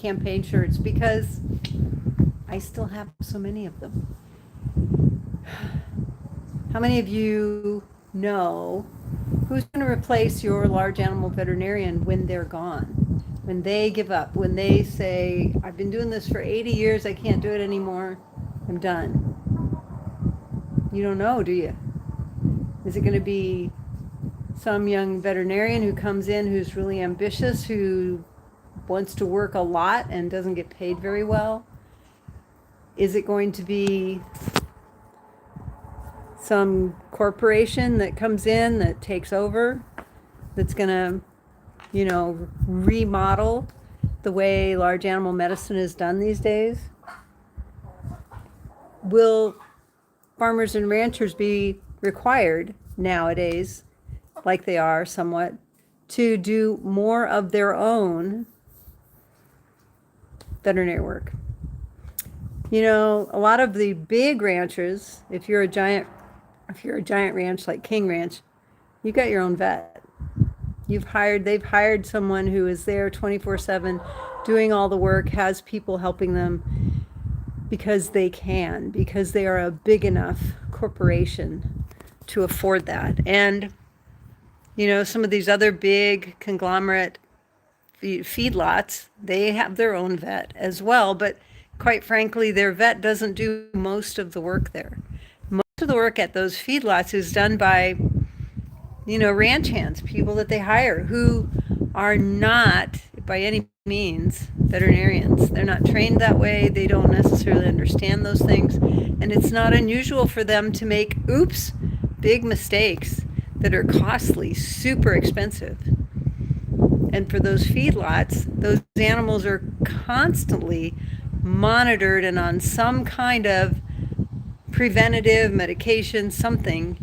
campaign shirts because I still have so many of them. How many of you know who's going to replace your large animal veterinarian when they're gone? When they give up, when they say, I've been doing this for 80 years, I can't do it anymore, I'm done. You don't know, do you? Is it going to be some young veterinarian who comes in who's really ambitious, who wants to work a lot and doesn't get paid very well? Is it going to be some corporation that comes in that takes over, that's going to, remodel the way large animal medicine is done these days? Will farmers and ranchers be required nowadays, like they are somewhat, to do more of their own veterinary work? A lot of the big ranchers, if you're a giant ranch like King Ranch, you got your own vet. They've hired someone who is there 24/7 doing all the work, has people helping them because they are a big enough corporation to afford that. And some of these other big conglomerate feedlots, they have their own vet as well, but quite frankly, their vet doesn't do most of the work there. Most of the work at those feedlots is done by ranch hands, people that they hire who are not by any means veterinarians. They're not trained that way. They don't necessarily understand those things. And it's not unusual for them to make, big mistakes that are costly, super expensive. And for those feedlots, those animals are constantly monitored and on some kind of preventative medication, something,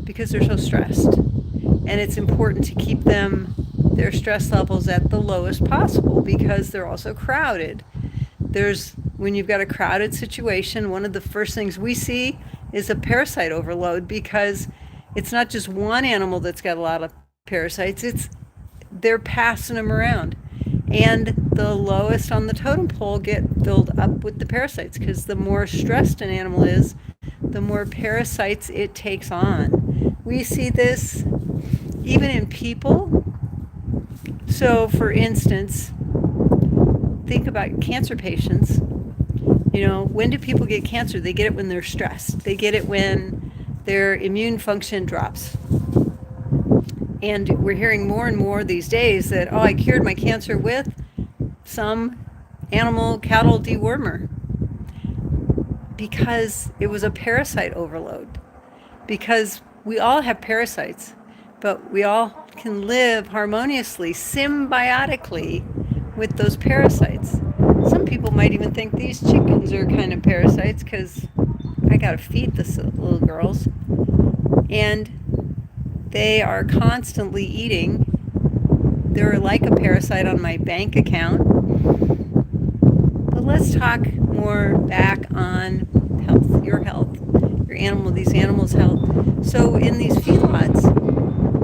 because they're so stressed. And it's important to keep their stress levels at the lowest possible because they're also crowded. When you've got a crowded situation, one of the first things we see is a parasite overload, because it's not just one animal that's got a lot of parasites, they're passing them around. And the lowest on the totem pole get filled up with the parasites, because the more stressed an animal is, the more parasites it takes on. We see this even in people. So, for instance, think about cancer patients. When do people get cancer? They get it when they're stressed. They get it when their immune function drops. And we're hearing more and more these days that, I cured my cancer with some cattle dewormer, because it was a parasite overload. Because we all have parasites, but we all can live harmoniously, symbiotically with those parasites. Some people might even think these chickens are kind of parasites because I got to feed the little girls. And they are constantly eating. They're like a parasite on my bank account. But let's talk more back on health, your health, these animals' health. So in these feedlots,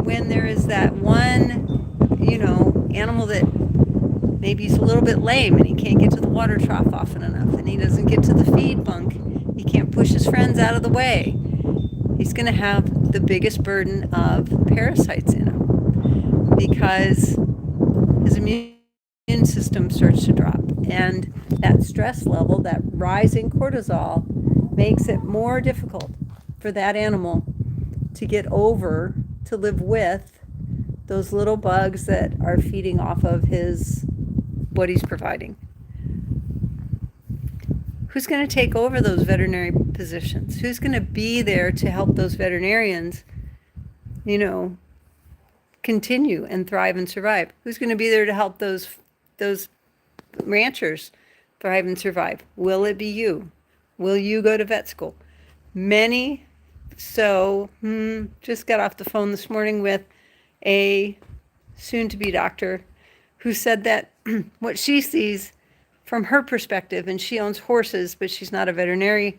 when there is that one, animal that maybe he's a little bit lame and he can't get to the water trough often enough, and he doesn't get to the feed bunk, he can't push his friends out of the way, he's going to have the biggest burden of parasites in him, because his immune system starts to drop. And that stress level, that rising cortisol, makes it more difficult for that animal to get over, to live with those little bugs that are feeding off of what he's providing. Who's going to take over those veterinary positions? Who's going to be there to help those veterinarians, continue and thrive and survive? Who's going to be there to help those ranchers thrive and survive? Will it be you? Will you go to vet school? Many. So, just got off the phone this morning with a soon-to-be doctor who said that what she sees from her perspective, and she owns horses, but she's not a veterinary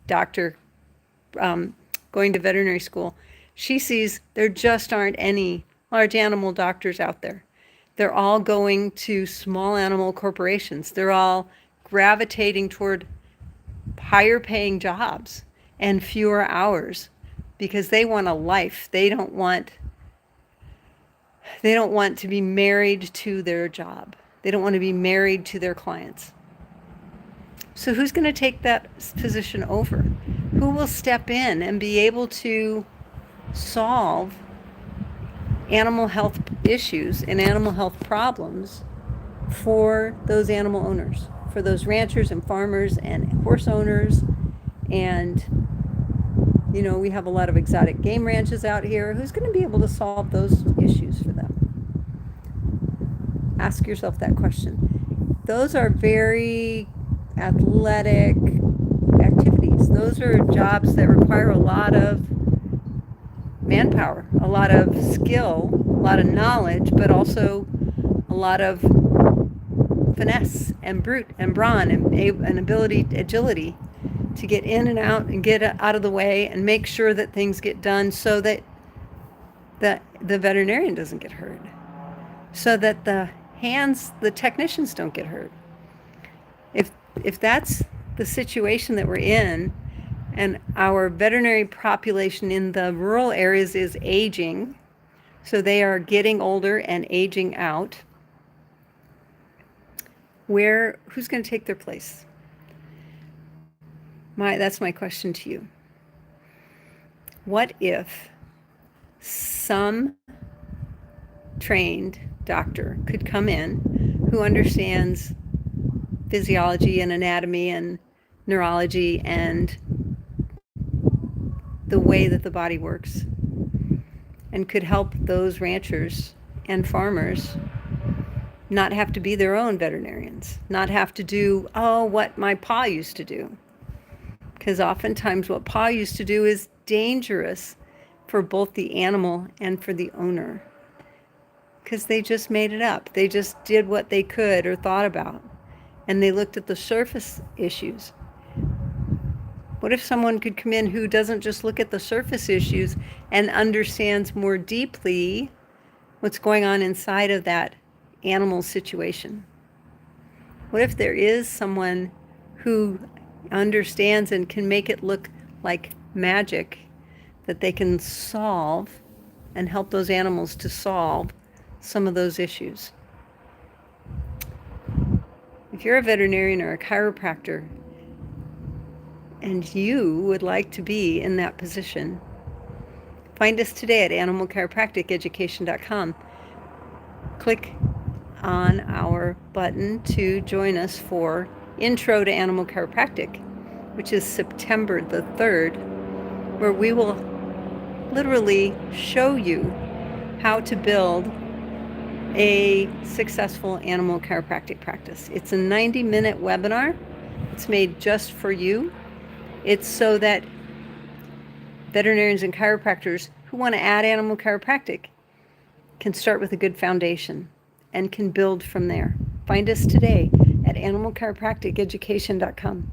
doctor going to veterinary school. She sees there just aren't any large animal doctors out there. They're all going to small animal corporations. They're all gravitating toward higher paying jobs and fewer hours because they want a life. They don't want to be married to their job. They don't want to be married to their clients. So who's going to take that position over? Who will step in and be able to solve animal health issues and animal health problems for those animal owners, for those ranchers and farmers and horse owners? And, you know, we have a lot of exotic game ranches out here. Who's going to be able to solve those issues for them? Ask yourself that question. Those are very athletic activities. Those are jobs that require a lot of manpower, a lot of skill, a lot of knowledge, but also a lot of finesse and brute and brawn and ability, agility to get in and out and get out of the way and make sure that things get done so that the veterinarian doesn't get hurt, so that the technicians don't get hurt. If that's the situation that we're in, and our veterinary population in the rural areas is aging, so they are getting older and aging out, who's going to take their place? That's my question to you. What if some trained doctor could come in who understands physiology and anatomy and neurology and the way that the body works, and could help those ranchers and farmers not have to be their own veterinarians, not have to do, what my pa used to do? Because oftentimes what pa used to do is dangerous for both the animal and for the owner, because they just made it up. They just did what they could or thought about, and they looked at the surface issues. What if someone could come in who doesn't just look at the surface issues and understands more deeply what's going on inside of that animal situation? What if there is someone who understands and can make it look like magic, that they can solve and help those animals to solve some of those issues? If you're a veterinarian or a chiropractor and you would like to be in that position, find us today at animalchiropracticeducation.com. Click on our button to join us for Intro to Animal Chiropractic, which is September the 3rd, where we will literally show you how to build a successful animal chiropractic practice. It's a 90-minute webinar. It's made just for you. It's so that veterinarians and chiropractors who want to add animal chiropractic can start with a good foundation and can build from there. Find us today at animalchiropracticeducation.com.